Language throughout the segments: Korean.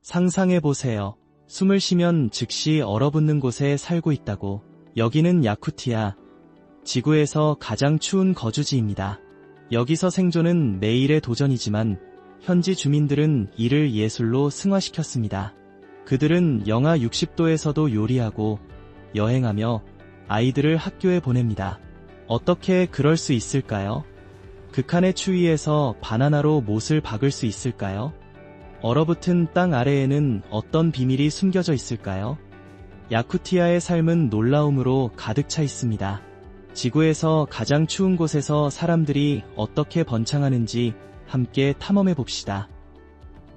상상해보세요. 숨을 쉬면 즉시 얼어붙는 곳에 살고 있다고. 여기는 야쿠티아, 지구에서 가장 추운 거주지입니다. 여기서 생존은 매일의 도전이지만 현지 주민들은 이를 예술로 승화시켰습니다. 그들은 영하 60도에서도 요리하고 여행하며 아이들을 학교에 보냅니다. 어떻게 그럴 수 있을까요? 극한의 추위에서 바나나로 못을 박을 수 있을까요? 얼어붙은 땅 아래에는 어떤 비밀이 숨겨져 있을까요? 야쿠티아의 삶은 놀라움으로 가득 차 있습니다. 지구에서 가장 추운 곳에서 사람들이 어떻게 번창하는지 함께 탐험해 봅시다.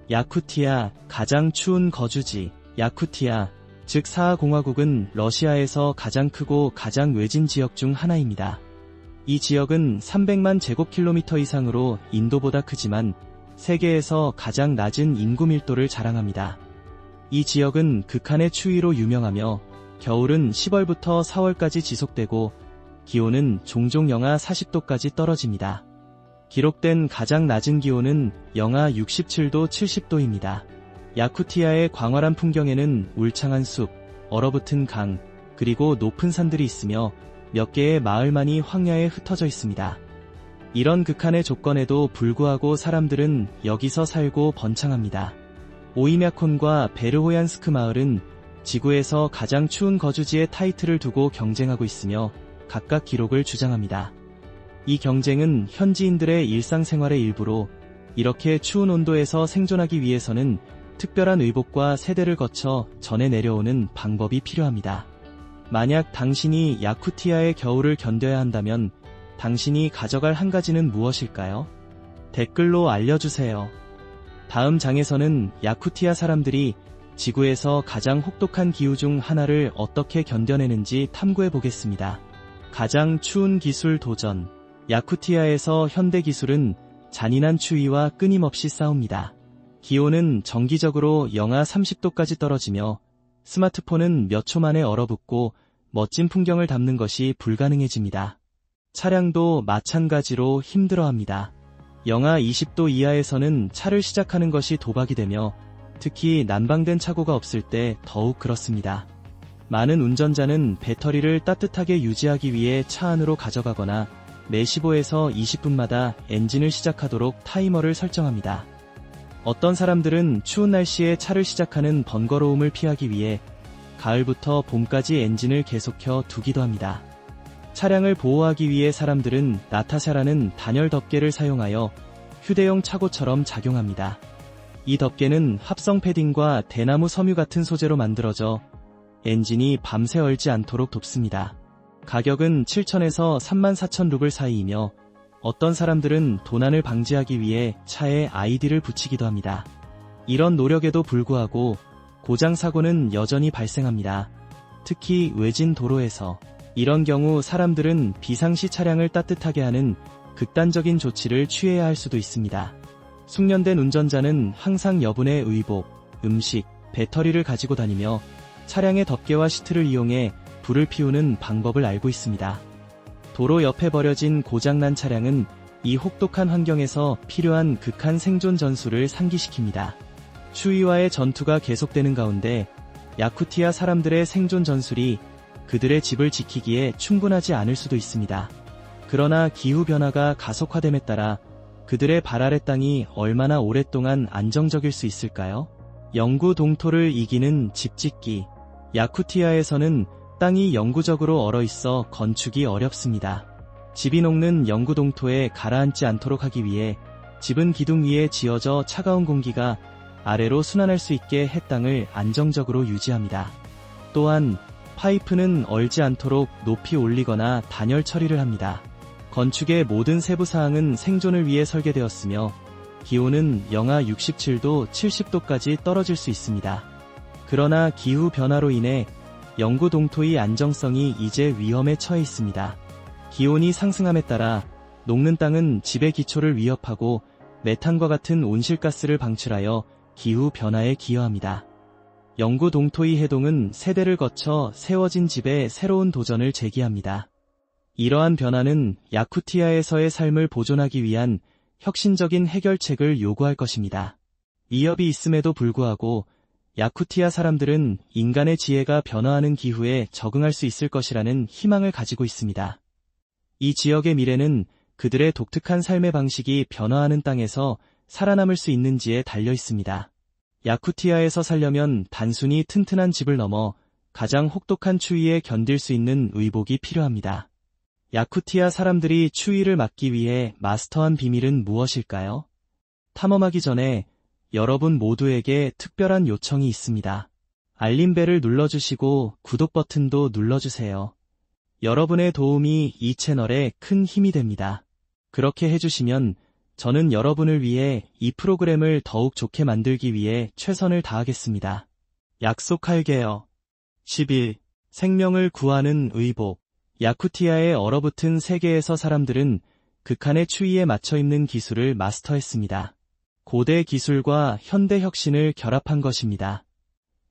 야쿠티아, 가장 추운 거주지. 야쿠티아, 즉 사하공화국은 러시아에서 가장 크고 가장 외진 지역 중 하나입니다. 이 지역은 300만 제곱킬로미터 이상으로 인도보다 크지만 세계에서 가장 낮은 인구 밀도를 자랑합니다. 이 지역은 극한의 추위로 유명하며 겨울은 10월부터 4월까지 지속되고 기온은 종종 영하 40도까지 떨어집니다. 기록된 가장 낮은 기온은 영하 67도 70도입니다. 야쿠티아의 광활한 풍경에는 울창한 숲, 얼어붙은 강, 그리고 높은 산들이 있으며 몇 개의 마을만이 황야에 흩어져 있습니다. 이런 극한의 조건에도 불구하고 사람들은 여기서 살고 번창합니다. 오이мя콘과 베르호얀스크 마을은 지구에서 가장 추운 거주지의 타이틀을 두고 경쟁하고 있으며 각각 기록을 주장합니다. 이 경쟁은 현지인들의 일상생활의 일부로 이렇게 추운 온도에서 생존하기 위해서는 특별한 의복과 세대를 거쳐 전해 내려오는 방법이 필요합니다. 만약 당신이 야쿠티아의 겨울을 견뎌야 한다면 당신이 가져갈 한 가지는 무엇일까요? 댓글로 알려주세요. 다음 장에서는 야쿠티아 사람들이 지구에서 가장 혹독한 기후 중 하나를 어떻게 견뎌내는지 탐구해 보겠습니다. 가장 추운 기술 도전. 야쿠티아에서 현대 기술은 잔인한 추위와 끊임없이 싸웁니다. 기온은 정기적으로 영하 30도까지 떨어지며 스마트폰은 몇 초 만에 얼어붙고 멋진 풍경을 담는 것이 불가능해집니다. 차량도 마찬가지로 힘들어합니다. 영하 20도 이하에서는 차를 시작하는 것이 도박이 되며 특히 난방된 차고가 없을 때 더욱 그렇습니다. 많은 운전자는 배터리를 따뜻하게 유지하기 위해 차 안으로 가져가거나 매 15에서 20분마다 엔진을 시작하도록 타이머를 설정합니다. 어떤 사람들은 추운 날씨에 차를 시작하는 번거로움을 피하기 위해 가을부터 봄까지 엔진을 계속 켜 두기도 합니다. 차량을 보호하기 위해 사람들은 나타샤라는 단열 덮개를 사용하여 휴대용 차고처럼 작용합니다. 이 덮개는 합성 패딩과 대나무 섬유 같은 소재로 만들어져 엔진이 밤새 얼지 않도록 돕습니다. 가격은 7,000에서 34,000 루블 사이이며 어떤 사람들은 도난을 방지하기 위해 차에 아이디를 붙이기도 합니다. 이런 노력에도 불구하고 고장 사고는 여전히 발생합니다. 특히 외진 도로에서. 이런 경우 사람들은 비상시 차량을 따뜻하게 하는 극단적인 조치를 취해야 할 수도 있습니다. 숙련된 운전자는 항상 여분의 의복, 음식, 배터리를 가지고 다니며 차량의 덮개와 시트를 이용해 불을 피우는 방법을 알고 있습니다. 도로 옆에 버려진 고장난 차량은 이 혹독한 환경에서 필요한 극한 생존 전술을 상기시킵니다. 추위와의 전투가 계속되는 가운데 야쿠티아 사람들의 생존 전술이 그들의 집을 지키기에 충분하지 않을 수도 있습니다. 그러나 기후변화가 가속화됨에 따라 그들의 발 아래 땅이 얼마나 오랫동안 안정적일 수 있을까요? 영구 동토를 이기는 집 짓기. 야쿠티아에서는 땅이 영구적으로 얼어있어 건축이 어렵습니다. 집이 녹는 영구 동토에 가라앉지 않도록 하기 위해 집은 기둥 위에 지어져 차가운 공기가 아래로 순환할 수 있게 해땅을 안정적으로 유지합니다. 또한 파이프는 얼지 않도록 높이 올리거나 단열 처리를 합니다. 건축의 모든 세부사항은 생존을 위해 설계되었으며 기온은 영하 67도, 70도까지 떨어질 수 있습니다. 그러나 기후 변화로 인해 영구 동토의 안정성이 이제 위험에 처해 있습니다. 기온이 상승함에 따라 녹는 땅은 집의 기초를 위협하고 메탄과 같은 온실가스를 방출하여 기후 변화에 기여합니다. 영구 동토의 해동은 세대를 거쳐 세워진 집에 새로운 도전을 제기합니다. 이러한 변화는 야쿠티아에서의 삶을 보존하기 위한 혁신적인 해결책을 요구할 것입니다. 위협이 있음에도 불구하고 야쿠티아 사람들은 인간의 지혜가 변화하는 기후에 적응할 수 있을 것이라는 희망을 가지고 있습니다. 이 지역의 미래는 그들의 독특한 삶의 방식이 변화하는 땅에서 살아남을 수 있는지에 달려 있습니다. 야쿠티아에서 살려면 단순히 튼튼한 집을 넘어 가장 혹독한 추위에 견딜 수 있는 의복이 필요합니다. 야쿠티아 사람들이 추위를 막기 위해 마스터한 비밀은 무엇일까요? 탐험하기 전에 여러분 모두에게 특별한 요청이 있습니다. 알림벨을 눌러주시고 구독 버튼도 눌러주세요. 여러분의 도움이 이 채널에 큰 힘이 됩니다. 그렇게 해주시면 저는 여러분을 위해 이 프로그램을 더욱 좋게 만들기 위해 최선을 다하겠습니다. 약속할게요. 11. 생명을 구하는 의복. 야쿠티아의 얼어붙은 세계에서 사람들은 극한의 추위에 맞춰 입는 기술을 마스터했습니다. 고대 기술과 현대 혁신을 결합한 것입니다.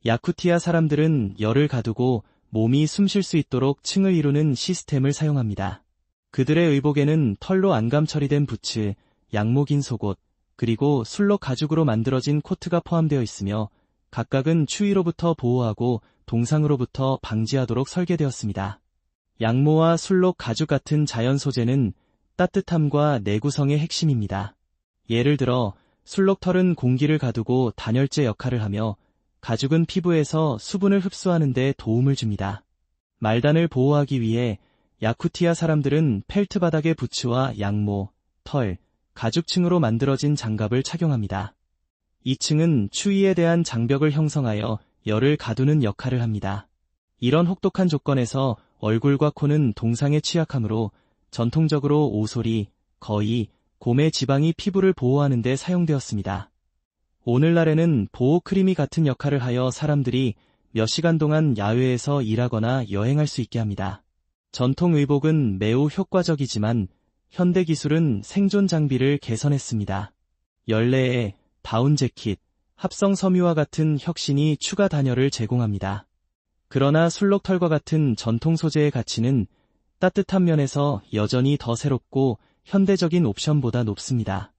야쿠티아 사람들은 열을 가두고 몸이 숨쉴 수 있도록 층을 이루는 시스템을 사용합니다. 그들의 의복에는 털로 안감 처리된 부츠, 양목인 속옷, 그리고 술록 가죽으로 만들어진 코트가 포함되어 있으며 각각은 추위로부터 보호하고 동상으로부터 방지하도록 설계되었습니다. 양모와 술록 가죽 같은 자연 소재는 따뜻함과 내구성의 핵심입니다. 예를 들어 술록털은 공기를 가두고 단열재 역할을 하며 가죽은 피부에서 수분을 흡수하는 데 도움을 줍니다. 말단을 보호하기 위해 야쿠티아 사람들은 펠트 바닥의 부츠와 양모, 털, 가죽층으로 만들어진 장갑을 착용합니다. 이 층은 추위에 대한 장벽을 형성하여 열을 가두는 역할을 합니다. 이런 혹독한 조건에서 얼굴과 코는 동상에 취약하므로 전통적으로 오소리, 거위, 곰의 지방이 피부를 보호하는 데 사용되었습니다. 오늘날에는 보호 크림이 같은 역할을 하여 사람들이 몇 시간 동안 야외에서 일하거나 여행할 수 있게 합니다. 전통 의복은 매우 효과적이지만 현대 기술은 생존 장비를 개선했습니다. 열내에 다운 재킷, 합성 섬유와 같은 혁신이 추가 단열을 제공합니다. 그러나 술록털과 같은 전통 소재의 가치는 따뜻한 면에서 여전히 더 새롭고 현대적인 옵션보다 높습니다.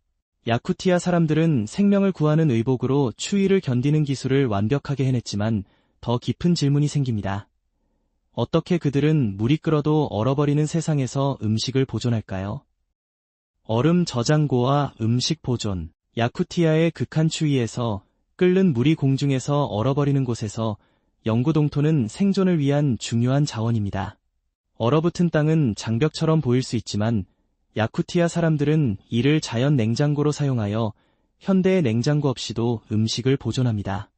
야쿠티아 사람들은 생명을 구하는 의복으로 추위를 견디는 기술을 완벽하게 해냈지만 더 깊은 질문이 생깁니다. 어떻게 그들은 물이 끓어도 얼어버리는 세상에서 음식을 보존할까요? 얼음 저장고와 음식 보존. 야쿠티아의 극한 추위에서 끓는 물이 공중에서 얼어버리는 곳에서 영구동토는 생존을 위한 중요한 자원입니다. 얼어붙은 땅은 장벽처럼 보일 수 있지만 야쿠티아 사람들은 이를 자연 냉장고로 사용하여 현대의 냉장고 없이도 음식을 보존합니다.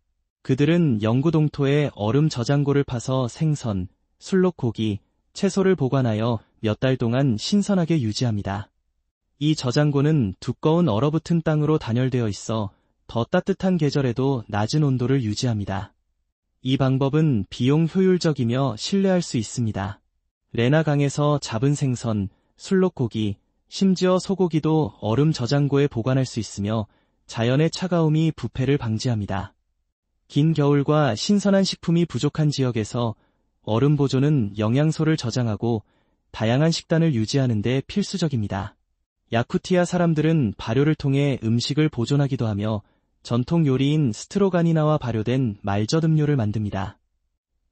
그들은 영구동토에 얼음 저장고를 파서 생선, 술록고기, 채소를 보관하여 몇 달 동안 신선하게 유지합니다. 이 저장고는 두꺼운 얼어붙은 땅으로 단열되어 있어 더 따뜻한 계절에도 낮은 온도를 유지합니다. 이 방법은 비용 효율적이며 신뢰할 수 있습니다. 레나강에서 잡은 생선, 술록고기, 심지어 소고기도 얼음 저장고에 보관할 수 있으며 자연의 차가움이 부패를 방지합니다. 긴 겨울과 신선한 식품이 부족한 지역에서 얼음 보존은 영양소를 저장하고 다양한 식단을 유지하는 데 필수적입니다. 야쿠티아 사람들은 발효를 통해 음식을 보존하기도 하며 전통 요리인 스트로가니나와 발효된 말젓 음료를 만듭니다.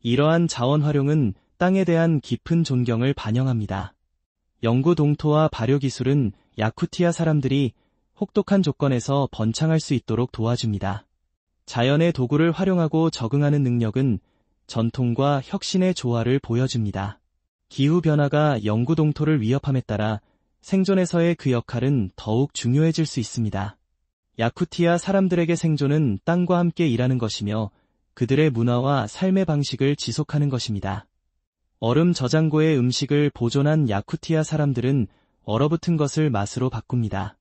이러한 자원 활용은 땅에 대한 깊은 존경을 반영합니다. 영구동토와 발효 기술은 야쿠티아 사람들이 혹독한 조건에서 번창할 수 있도록 도와줍니다. 자연의 도구를 활용하고 적응하는 능력은 전통과 혁신의 조화를 보여줍니다. 기후변화가 영구동토를 위협함에 따라 생존에서의 그 역할은 더욱 중요해질 수 있습니다. 야쿠티아 사람들에게 생존은 땅과 함께 일하는 것이며 그들의 문화와 삶의 방식을 지속하는 것입니다. 얼음 저장고에 음식을 보존한 야쿠티아 사람들은 얼어붙은 것을 맛으로 바꿉니다.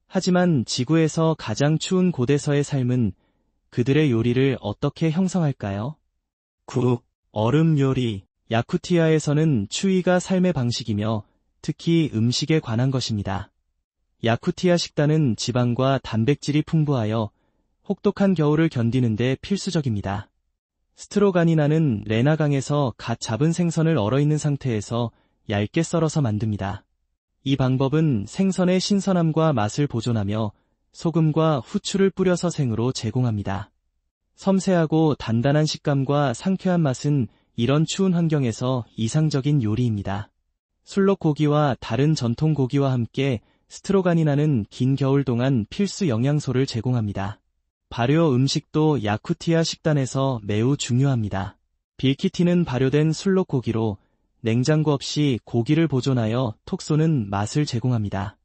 하지만 지구에서 가장 추운 곳에서의 삶은 그들의 요리를 어떻게 형성할까요? 9. 얼음 요리. 야쿠티아에서는 추위가 삶의 방식이며 특히 음식에 관한 것입니다. 야쿠티아 식단은 지방과 단백질이 풍부하여 혹독한 겨울을 견디는 데 필수적입니다. 스트로가니나는 레나강에서 갓 잡은 생선을 얼어있는 상태에서 얇게 썰어서 만듭니다. 이 방법은 생선의 신선함과 맛을 보존하며 소금과 후추를 뿌려서 생으로 제공합니다. 섬세하고 단단한 식감과 상쾌한 맛은 이런 추운 환경에서 이상적인 요리입니다. 술록 고기와 다른 전통 고기와 함께 스트로가니나는 긴 겨울 동안 필수 영양소를 제공합니다. 발효 음식도 야쿠티아 식단에서 매우 중요합니다. 빌키티는 발효된 술록 고기로 냉장고 없이 고기를 보존하여 톡 쏘는 맛을 제공합니다.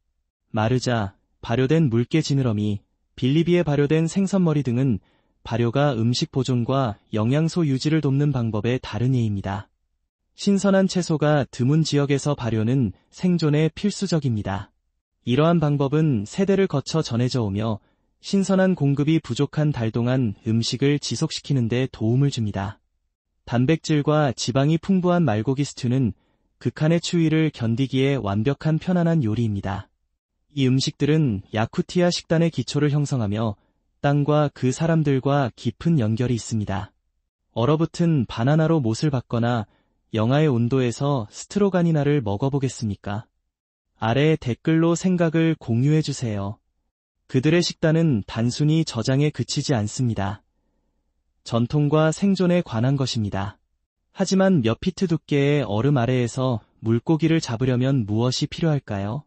마르자, 발효된 물개 지느러미, 빌리비에 발효된 생선머리 등은 발효가 음식 보존과 영양소 유지를 돕는 방법의 다른 예입니다. 신선한 채소가 드문 지역에서 발효는 생존에 필수적입니다. 이러한 방법은 세대를 거쳐 전해져 오며 신선한 공급이 부족한 달 동안 음식을 지속시키는 데 도움을 줍니다. 단백질과 지방이 풍부한 말고기 스튜는 극한의 추위를 견디기에 완벽한 편안한 요리입니다. 이 음식들은 야쿠티아 식단의 기초를 형성하며 땅과 그 사람들과 깊은 연결이 있습니다. 얼어붙은 바나나로 못을 받거나 영하의 온도에서 스트로가니나를 먹어보겠습니까? 아래 댓글로 생각을 공유해주세요. 그들의 식단은 단순히 저장에 그치지 않습니다. 전통과 생존에 관한 것입니다. 하지만 몇 피트 두께의 얼음 아래에서 물고기를 잡으려면 무엇이 필요할까요?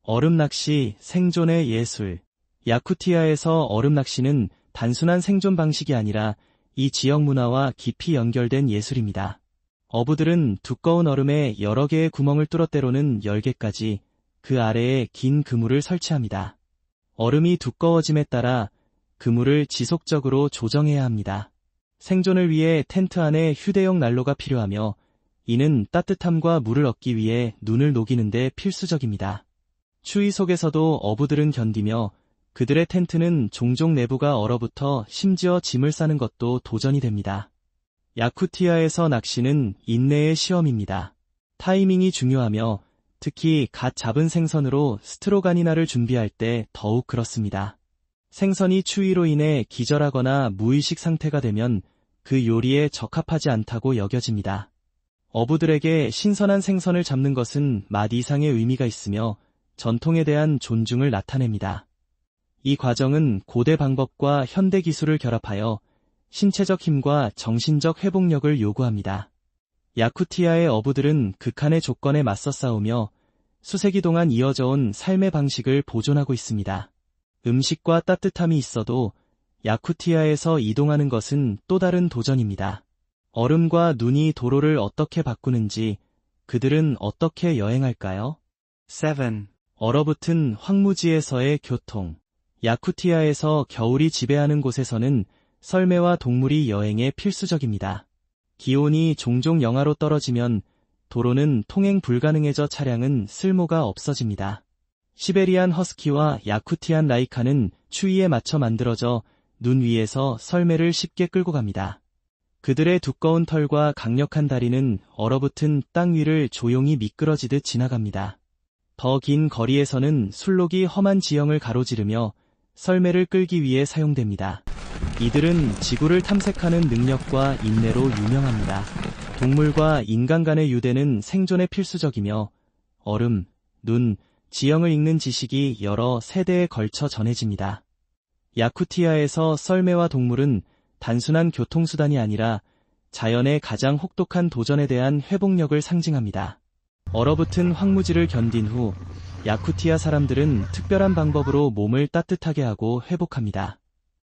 얼음 낚시, 생존의 예술. 야쿠티아에서 얼음 낚시는 단순한 생존 방식이 아니라 이 지역 문화와 깊이 연결된 예술입니다. 어부들은 두꺼운 얼음에 여러 개의 구멍을 뚫어 때로는 10개까지 그 아래에 긴 그물을 설치합니다. 얼음이 두꺼워짐에 따라 그물을 지속적으로 조정해야 합니다. 생존을 위해 텐트 안에 휴대용 난로가 필요하며 이는 따뜻함과 물을 얻기 위해 눈을 녹이는 데 필수적입니다. 추위 속에서도 어부들은 견디며 그들의 텐트는 종종 내부가 얼어붙어 심지어 짐을 싸는 것도 도전이 됩니다. 야쿠티아에서 낚시는 인내의 시험입니다. 타이밍이 중요하며 특히 갓 잡은 생선으로 스트로가니나를 준비할 때 더욱 그렇습니다. 생선이 추위로 인해 기절하거나 무의식 상태가 되면 그 요리에 적합하지 않다고 여겨집니다. 어부들에게 신선한 생선을 잡는 것은 맛 이상의 의미가 있으며 전통에 대한 존중을 나타냅니다. 이 과정은 고대 방법과 현대 기술을 결합하여 신체적 힘과 정신적 회복력을 요구합니다. 야쿠티아의 어부들은 극한의 조건에 맞서 싸우며 수세기 동안 이어져 온 삶의 방식을 보존하고 있습니다. 음식과 따뜻함이 있어도 야쿠티아에서 이동하는 것은 또 다른 도전입니다. 얼음과 눈이 도로를 어떻게 바꾸는지 그들은 어떻게 여행할까요? 7. 얼어붙은 황무지에서의 교통. 야쿠티아에서 겨울이 지배하는 곳에서는 썰매와 동물이 여행에 필수적입니다. 기온이 종종 영하로 떨어지면 도로는 통행 불가능해져 차량은 쓸모가 없어집니다. 시베리안 허스키와 야쿠티안 라이카는 추위에 맞춰 만들어져 눈 위에서 썰매를 쉽게 끌고 갑니다. 그들의 두꺼운 털과 강력한 다리는 얼어붙은 땅 위를 조용히 미끄러지듯 지나갑니다. 더 긴 거리에서는 술록이 험한 지형을 가로지르며 썰매를 끌기 위해 사용됩니다. 이들은 지구를 탐색하는 능력과 인내로 유명합니다. 동물과 인간 간의 유대는 생존에 필수적이며 얼음, 눈, 지형을 읽는 지식이 여러 세대에 걸쳐 전해집니다. 야쿠티아에서 썰매와 동물은 단순한 교통수단이 아니라 자연의 가장 혹독한 도전에 대한 회복력을 상징합니다. 얼어붙은 황무지를 견딘 후 야쿠티아 사람들은 특별한 방법으로 몸을 따뜻하게 하고 회복합니다.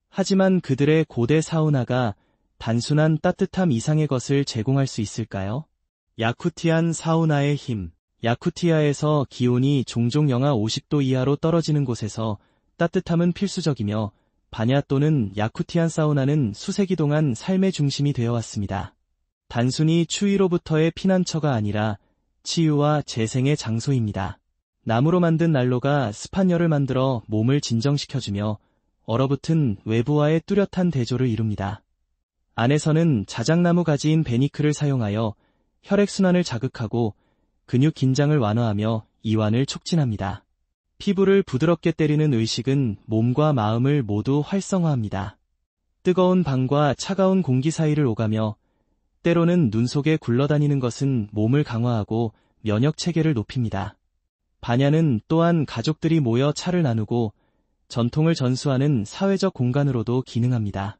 하지만 그들의 고대 사우나가 단순한 따뜻함 이상의 것을 제공할 수 있을까요? 야쿠티안 사우나의 힘. 야쿠티아에서 기온이 종종 영하 50도 이하로 떨어지는 곳에서 따뜻함은 필수적이며 바냐 또는 야쿠티안 사우나는 수세기 동안 삶의 중심이 되어 왔습니다. 단순히 추위로부터의 피난처가 아니라 치유와 재생의 장소입니다. 나무로 만든 난로가 습한 열을 만들어 몸을 진정시켜주며 얼어붙은 외부와의 뚜렷한 대조를 이룹니다. 안에서는 자작나무 가지인 베니크를 사용하여 혈액순환을 자극하고 근육 긴장을 완화하며 이완을 촉진합니다. 피부를 부드럽게 때리는 의식은 몸과 마음을 모두 활성화합니다. 뜨거운 방과 차가운 공기 사이를 오가며 때로는 눈 속에 굴러다니는 것은 몸을 강화하고 면역 체계를 높입니다. 바냐는 또한 가족들이 모여 차를 나누고 전통을 전수하는 사회적 공간으로도 기능합니다.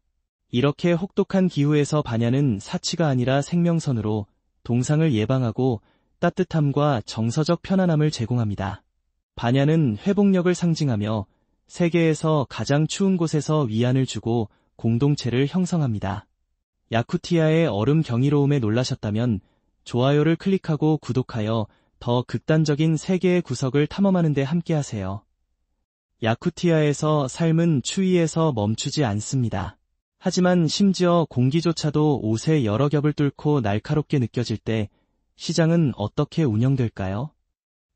이렇게 혹독한 기후에서 반야는 사치가 아니라 생명선으로 동상을 예방하고 따뜻함과 정서적 편안함을 제공합니다. 반야는 회복력을 상징하며 세계에서 가장 추운 곳에서 위안을 주고 공동체를 형성합니다. 야쿠티아의 얼음 경이로움에 놀라셨다면 좋아요를 클릭하고 구독하여 더 극단적인 세계의 구석을 탐험하는 데 함께하세요. 야쿠티아에서 삶은 추위에서 멈추지 않습니다. 하지만 심지어 공기조차도 옷의 여러 겹을 뚫고 날카롭게 느껴질 때 시장은 어떻게 운영될까요?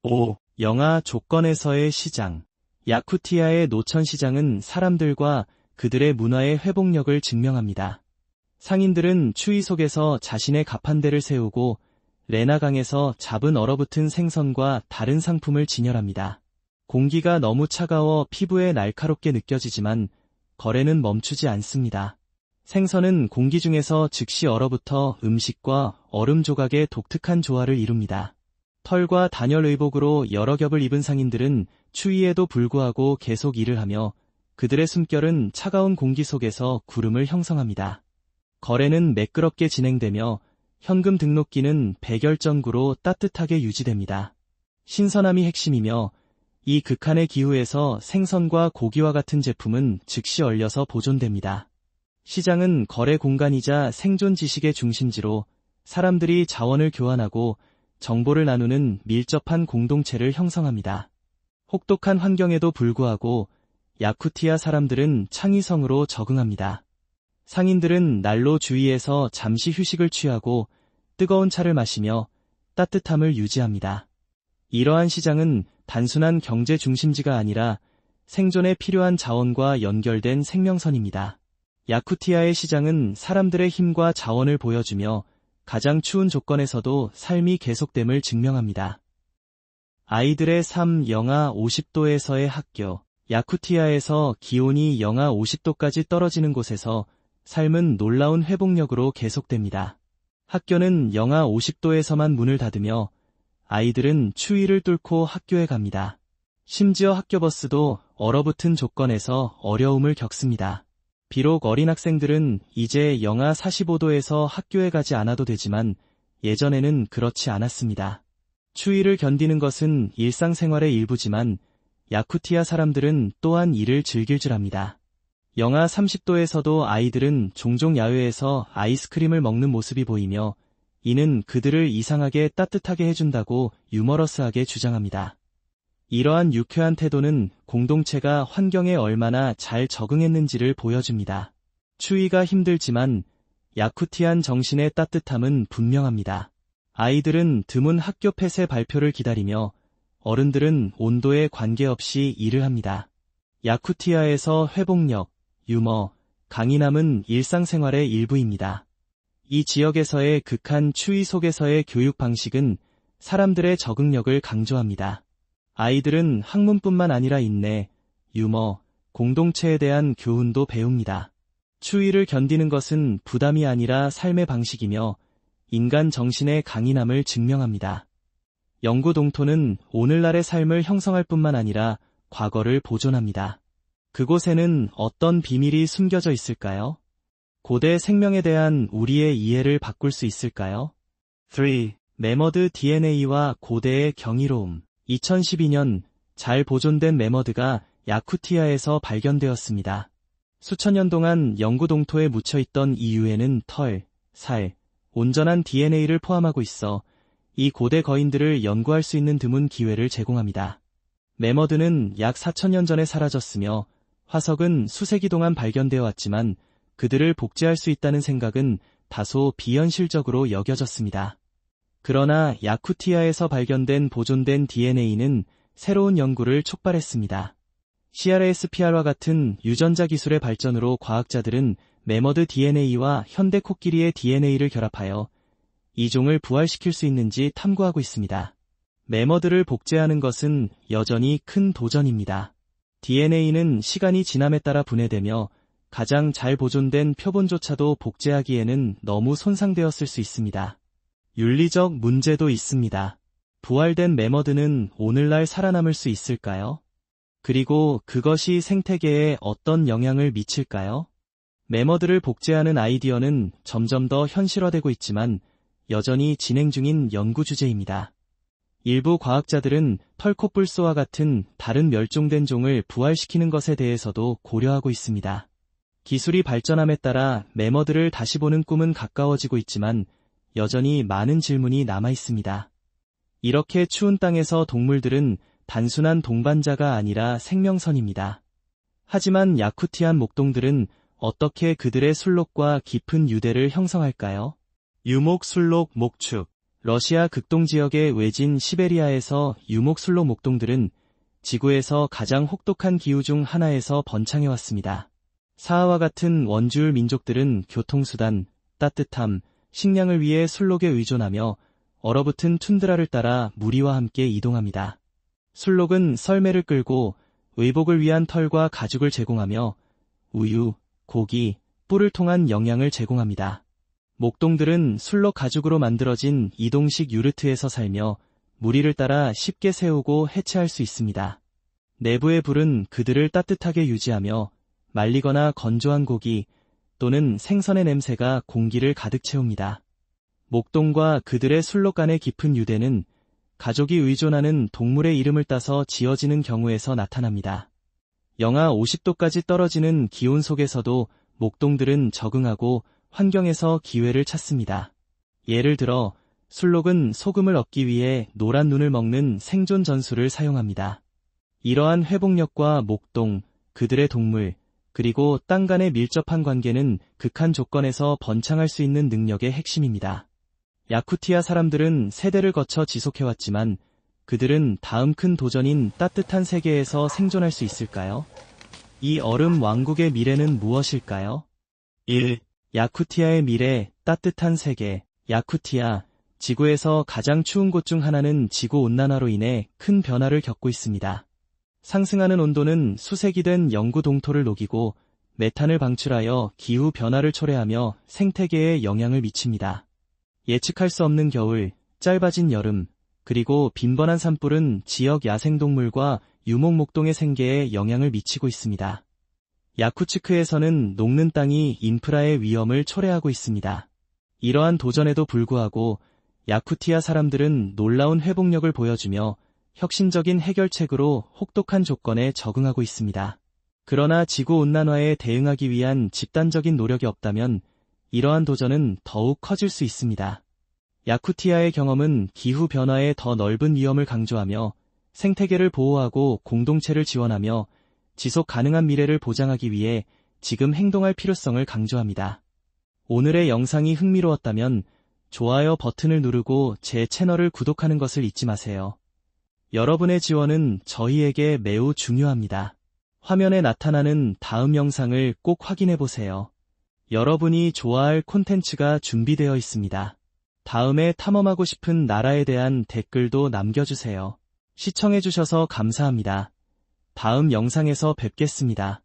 5. 영하 조건에서의 시장. 야쿠티아의 노천시장은 사람들과 그들의 문화의 회복력을 증명합니다. 상인들은 추위 속에서 자신의 가판대를 세우고 레나강에서 잡은 얼어붙은 생선과 다른 상품을 진열합니다. 공기가 너무 차가워 피부에 날카롭게 느껴지지만 거래는 멈추지 않습니다. 생선은 공기 중에서 즉시 얼어붙어 음식과 얼음 조각의 독특한 조화를 이룹니다. 털과 단열 의복으로 여러 겹을 입은 상인들은 추위에도 불구하고 계속 일을 하며 그들의 숨결은 차가운 공기 속에서 구름을 형성합니다. 거래는 매끄럽게 진행되며 현금 등록기는 백열전구로 따뜻하게 유지됩니다. 신선함이 핵심이며 이 극한의 기후에서 생선과 고기와 같은 제품은 즉시 얼려서 보존됩니다. 시장은 거래 공간이자 생존 지식의 중심지로 사람들이 자원을 교환하고 정보를 나누는 밀접한 공동체를 형성합니다. 혹독한 환경에도 불구하고 야쿠티아 사람들은 창의성으로 적응합니다. 상인들은 난로 주위에서 잠시 휴식을 취하고 뜨거운 차를 마시며 따뜻함을 유지합니다. 이러한 시장은 단순한 경제 중심지가 아니라 생존에 필요한 자원과 연결된 생명선입니다. 야쿠티아의 시장은 사람들의 힘과 자원을 보여주며 가장 추운 조건에서도 삶이 계속됨을 증명합니다. 아이들의 삶 영하 50도에서의 학교. 야쿠티아에서 기온이 영하 50도까지 떨어지는 곳에서 삶은 놀라운 회복력으로 계속됩니다. 학교는 영하 50도에서만 문을 닫으며 아이들은 추위를 뚫고 학교에 갑니다. 심지어 학교버스도 얼어붙은 조건에서 어려움을 겪습니다. 비록 어린 학생들은 이제 영하 45도에서 학교에 가지 않아도 되지만 예전에는 그렇지 않았습니다. 추위를 견디는 것은 일상생활의 일부지만 야쿠티아 사람들은 또한 이를 즐길 줄 압니다. 영하 30도에서도 아이들은 종종 야외에서 아이스크림을 먹는 모습이 보이며 이는 그들을 이상하게 따뜻하게 해준다고 유머러스하게 주장합니다. 이러한 유쾌한 태도는 공동체가 환경에 얼마나 잘 적응했는지를 보여줍니다. 추위가 힘들지만 야쿠티안 정신의 따뜻함은 분명합니다. 아이들은 드문 학교 폐쇄 발표를 기다리며 어른들은 온도에 관계없이 일을 합니다. 야쿠티아에서 회복력, 유머, 강인함은 일상생활의 일부입니다. 이 지역에서의 극한 추위 속에서의 교육 방식은 사람들의 적응력을 강조합니다. 아이들은 학문뿐만 아니라 인내, 유머, 공동체에 대한 교훈도 배웁니다. 추위를 견디는 것은 부담이 아니라 삶의 방식이며 인간 정신의 강인함을 증명합니다. 영구 동토는 오늘날의 삶을 형성할 뿐만 아니라 과거를 보존합니다. 그곳에는 어떤 비밀이 숨겨져 있을까요? 고대 생명에 대한 우리의 이해를 바꿀 수 있을까요? 3. 매머드 DNA와 고대의 경이로움. 2012년 잘 보존된 매머드가 야쿠티아에서 발견되었습니다. 수천 년 동안 영구 동토에 묻혀있던 이 유해는 털, 살, 온전한 DNA를 포함하고 있어 이 고대 거인들을 연구할 수 있는 드문 기회를 제공합니다. 매머드는 약 4,000년 전에 사라졌으며 화석은 수세기 동안 발견되어 왔지만 그들을 복제할 수 있다는 생각은 다소 비현실적으로 여겨졌습니다. 그러나 야쿠티아에서 발견된 보존된 DNA는 새로운 연구를 촉발했습니다. CRISPR과 같은 유전자 기술의 발전으로 과학자들은 매머드 DNA와 현대 코끼리의 DNA를 결합하여 이종을 부활시킬 수 있는지 탐구하고 있습니다. 매머드를 복제하는 것은 여전히 큰 도전입니다. DNA는 시간이 지남에 따라 분해되며 가장 잘 보존된 표본조차도 복제하기에는 너무 손상되었을 수 있습니다. 윤리적 문제도 있습니다. 부활된 매머드는 오늘날 살아남을 수 있을까요? 그리고 그것이 생태계에 어떤 영향을 미칠까요? 매머드를 복제하는 아이디어는 점점 더 현실화되고 있지만 여전히 진행 중인 연구 주제입니다. 일부 과학자들은 털코뿔소와 같은 다른 멸종된 종을 부활시키는 것에 대해서도 고려하고 있습니다. 기술이 발전함에 따라 매머드를 다시 보는 꿈은 가까워지고 있지만 여전히 많은 질문이 남아 있습니다. 이렇게 추운 땅에서 동물들은 단순한 동반자가 아니라 생명선입니다. 하지만 야쿠티안 목동들은 어떻게 그들의 술록과 깊은 유대를 형성할까요? 유목 술록 목축. 러시아 극동 지역의 외진 시베리아에서 유목 술록 목동들은 지구에서 가장 혹독한 기후 중 하나에서 번창해왔습니다. 사하와 같은 원주율 민족들은 교통수단, 따뜻함, 식량을 위해 술록에 의존하며 얼어붙은 툰드라를 따라 무리와 함께 이동합니다. 술록은 썰매를 끌고 의복을 위한 털과 가죽을 제공하며 우유, 고기, 뿔을 통한 영양을 제공합니다. 목동들은 술록 가죽으로 만들어진 이동식 유르트에서 살며 무리를 따라 쉽게 세우고 해체할 수 있습니다. 내부의 불은 그들을 따뜻하게 유지하며 말리거나 건조한 고기 또는 생선의 냄새가 공기를 가득 채웁니다. 목동과 그들의 술록 간의 깊은 유대는 가족이 의존하는 동물의 이름을 따서 지어지는 경우에서 나타납니다. 영하 50도까지 떨어지는 기온 속에서도 목동들은 적응하고 환경에서 기회를 찾습니다. 예를 들어 술록은 소금을 얻기 위해 노란 눈을 먹는 생존 전술을 사용합니다. 이러한 회복력과 목동, 그들의 동물, 그리고 땅 간의 밀접한 관계는 극한 조건에서 번창할 수 있는 능력의 핵심입니다. 야쿠티아 사람들은 세대를 거쳐 지속해왔지만 그들은 다음 큰 도전인 따뜻한 세계에서 생존할 수 있을까요? 이 얼음 왕국의 미래는 무엇일까요? 1. 야쿠티아의 미래, 따뜻한 세계. 야쿠티아, 지구에서 가장 추운 곳 중 하나는 지구온난화로 인해 큰 변화를 겪고 있습니다. 상승하는 온도는 수색이 된 영구 동토를 녹이고 메탄을 방출하여 기후 변화를 초래하며 생태계에 영향을 미칩니다. 예측할 수 없는 겨울, 짧아진 여름, 그리고 빈번한 산불은 지역 야생동물과 유목목동의 생계에 영향을 미치고 있습니다. 야쿠츠크에서는 녹는 땅이 인프라의 위험을 초래하고 있습니다. 이러한 도전에도 불구하고 야쿠티아 사람들은 놀라운 회복력을 보여주며 혁신적인 해결책으로 혹독한 조건에 적응하고 있습니다. 그러나 지구온난화에 대응하기 위한 집단적인 노력이 없다면 이러한 도전은 더욱 커질 수 있습니다. 야쿠티아의 경험은 기후 변화의 더 넓은 위험을 강조하며 생태계를 보호하고 공동체를 지원하며 지속 가능한 미래를 보장하기 위해 지금 행동할 필요성을 강조합니다. 오늘의 영상이 흥미로웠다면 좋아요 버튼을 누르고 제 채널을 구독하는 것을 잊지 마세요. 여러분의 지원은 저희에게 매우 중요합니다. 화면에 나타나는 다음 영상을 꼭 확인해 보세요. 여러분이 좋아할 콘텐츠가 준비되어 있습니다. 다음에 탐험하고 싶은 나라에 대한 댓글도 남겨주세요. 시청해주셔서 감사합니다. 다음 영상에서 뵙겠습니다.